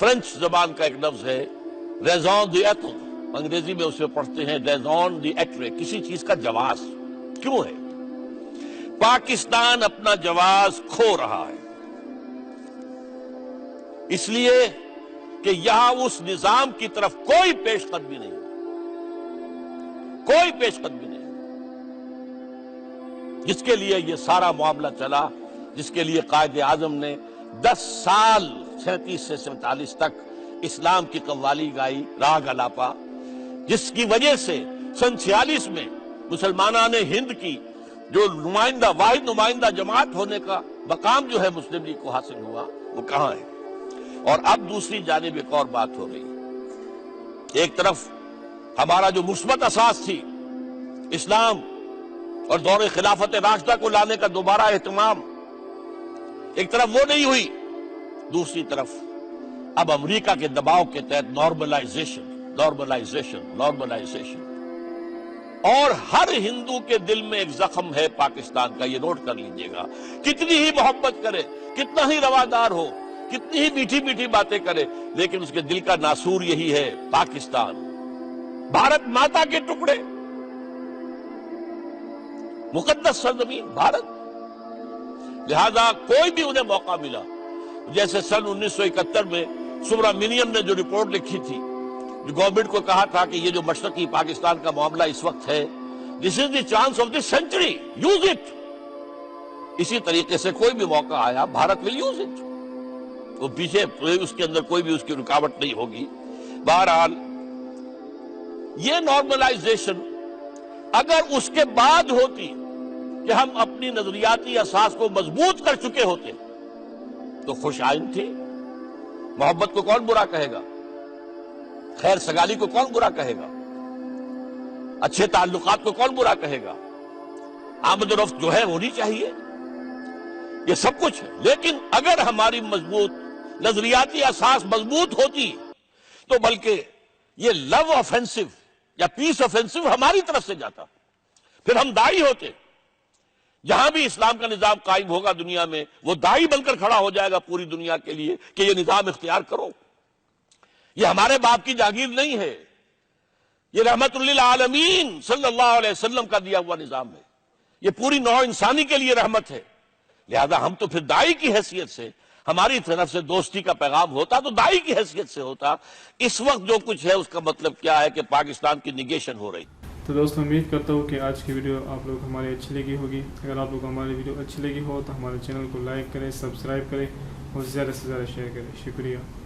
French زبان کا ایک لفظ ہے ریزون دی ایتھر، انگریزی میں اسے پڑھتے ہیں ریزون دی ایٹرے، کسی چیز کا جواز کیوں ہے؟ پاکستان اپنا جواز کھو رہا ہے اس لیے کہ یہاں اس نظام کی طرف کوئی پیش قدمی نہیں، کوئی پیش قدمی نہیں، جس کے لیے یہ سارا معاملہ چلا، جس کے لیے قائد اعظم نے 10 سال 37 سے 47 تک اسلام کی قوالی گائی، راگ الاپا، جس کی وجہ سے سن 46 میں مسلمانان ہند کی جو واحد نمائندہ جماعت ہونے کا مقام جو ہے مسلم لیگ کو حاصل ہوا، وہ کہاں ہے؟ اور اب دوسری جانب ایک اور بات ہو گئی، ایک طرف ہمارا جو مثبت اساس تھی اسلام اور دور خلافت راشدہ کو لانے کا دوبارہ اہتمام، ایک طرف وہ نہیں ہوئی، دوسری طرف اب امریکہ کے دباؤ کے تحت نارملائزیشن اور ہر ہندو کے دل میں ایک زخم ہے پاکستان کا، یہ نوٹ کر لیجئے گا، کتنی ہی محبت کرے، کتنا ہی روادار ہو، کتنی ہی میٹھی میٹھی باتیں کرے، لیکن اس کے دل کا ناسور یہی ہے، پاکستان، بھارت ماتا کے ٹکڑے، مقدس سرزمین بھارت۔ لہذا کوئی بھی انہیں موقع ملا، جیسے سن 1971 میں سبرامینیم نے جو رپورٹ لکھی تھی، جو گورنمنٹ کو کہا تھا کہ یہ جو مشرقی پاکستان کا معاملہ اس وقت ہے، this is the chance of the century, use it. اسی طریقے سے کوئی بھی موقع آیا، بھارت ول یوز اٹ، وہ پیچھے اس کے اندر کوئی بھی اس کی رکاوٹ نہیں ہوگی۔ بہرحال یہ نارملائزیشن اگر اس کے بعد ہوتی کہ ہم اپنی نظریاتی اساس کو مضبوط کر چکے ہوتے تو خوش آئند تھی، محبت کو کون برا کہے گا، خیر سگالی کو کون برا کہے گا، اچھے تعلقات کو کون برا کہے گا، آمد و رفت جو ہے ہونی چاہیے، یہ سب کچھ ہے۔ لیکن اگر ہماری مضبوط نظریاتی اساس مضبوط ہوتی تو بلکہ یہ لو آفینسو یا پیس آفینسو ہماری طرف سے جاتا، پھر ہم دائی ہوتے، جہاں بھی اسلام کا نظام قائم ہوگا دنیا میں، وہ دائی بن کر کھڑا ہو جائے گا پوری دنیا کے لیے کہ یہ نظام اختیار کرو، یہ ہمارے باپ کی جاگیر نہیں ہے، یہ رحمت للعالمین صلی اللہ علیہ وسلم کا دیا ہوا نظام ہے، یہ پوری نوع انسانی کے لیے رحمت ہے۔ لہذا ہم تو پھر دائی کی حیثیت سے، ہماری طرف سے دوستی کا پیغام ہوتا تو دائی کی حیثیت سے ہوتا۔ اس وقت جو کچھ ہے اس کا مطلب کیا ہے کہ پاکستان کی نگیشن ہو رہی۔ تو دوستوں امید کرتا ہوں کہ آج کی ویڈیو آپ لوگ ہماری اچھی لگی ہوگی۔ اگر آپ لوگ کو ہماری ویڈیو اچھی لگی ہو تو ہمارے چینل کو لائک کریں، سبسکرائب کریں اور زیادہ سے زیادہ شیئر کریں۔ شکریہ۔